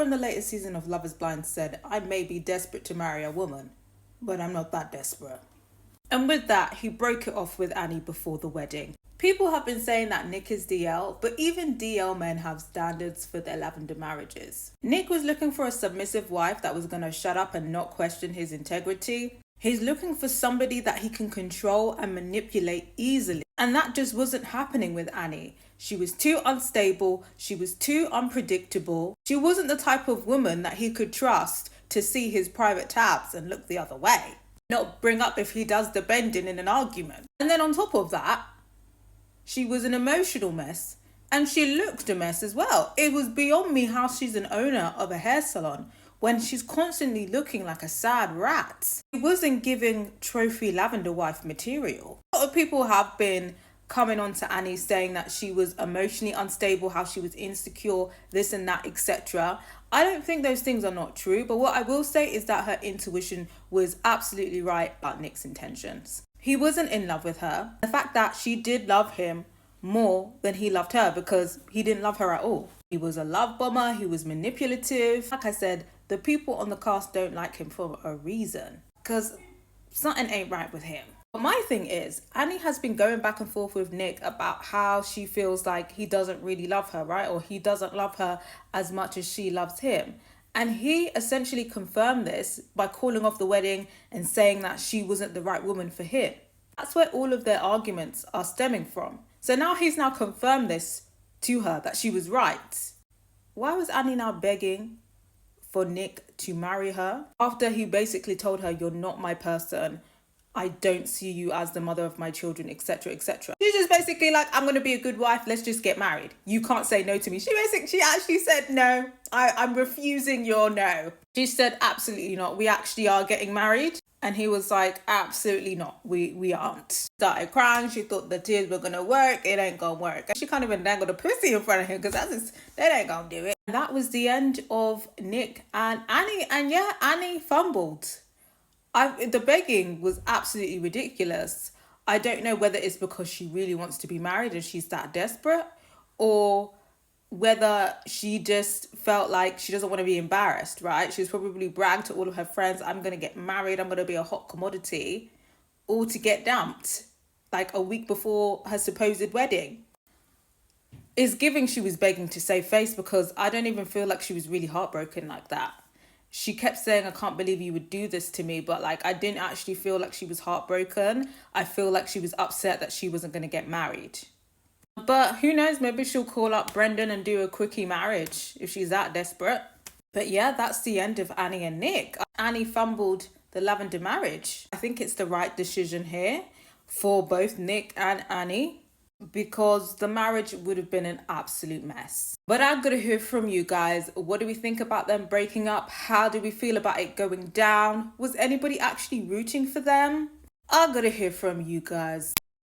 from the latest season of Love is Blind said, "I may be desperate to marry a woman, but I'm not that desperate." And with that, he broke it off with Annie before the wedding. People have been saying that Nick is DL, but even DL men have standards for their lavender marriages. Nick was looking for a submissive wife that was going to shut up and not question his integrity. He's looking for somebody that he can control and manipulate easily. And that just wasn't happening with Annie. She was too unstable. She was too unpredictable. She wasn't the type of woman that he could trust to see his private tabs and look the other way. Not bring up if he does the bending in an argument. And then on top of that, she was an emotional mess. And she looked a mess as well. It was beyond me how she's an owner of a hair salon when she's constantly looking like a sad rat. It wasn't giving trophy lavender wife material. A lot of people have been coming on to Annie saying that she was emotionally unstable, how she was insecure, this and that, etc. I don't think those things are not true, but what I will say is that her intuition was absolutely right about Nick's intentions. He wasn't in love with her. The fact that she did love him more than he loved her, because he didn't love her at all. He was a love bomber, he was manipulative. Like I said, the people on the cast don't like him for a reason, because something ain't right with him. But my thing is, Annie has been going back and forth with Nick about how she feels like he doesn't really love her, right? Or he doesn't love her as much as she loves him. And he essentially confirmed this by calling off the wedding and saying that she wasn't the right woman for him. That's where all of their arguments are stemming from. So now he's now confirmed this to her, that she was right. Why was Annie now begging for Nick to marry her after he basically told her, "You're not my person. I don't see you as the mother of my children," etc., etc. She's just basically like, "I'm going to be a good wife. Let's just get married. You can't say no to me." She actually said, "No, I'm refusing your no." She said, "Absolutely not. We actually are getting married." And he was like, "Absolutely not. We aren't." Started crying. She thought the tears were going to work. It ain't going to work. And she can't even dangle a pussy in front of him, because that ain't going to do it. And that was the end of Nick and Annie. And yeah, Annie fumbled. The begging was absolutely ridiculous. I don't know whether it's because she really wants to be married and she's that desperate, or whether she just felt like she doesn't want to be embarrassed, right? She's probably bragged to all of her friends, "I'm going to get married, I'm going to be a hot commodity," all to get dumped like a week before her supposed wedding. It's giving she was begging to save face, because I don't even feel like she was really heartbroken like that. She kept saying, "I can't believe you would do this to me," but like, I didn't actually feel like she was heartbroken. I feel like she was upset that she wasn't going to get married. But who knows, maybe she'll call up Brendan and do a quickie marriage if she's that desperate. But yeah, that's the end of Annie and Nick. Annie fumbled the lavender marriage. I think it's the right decision here for both Nick and Annie, because the marriage would have been an absolute mess. But I'm going to hear from you guys. What do we think about them breaking up? How do we feel about it going down? Was anybody actually rooting for them? I'm going to hear from you guys.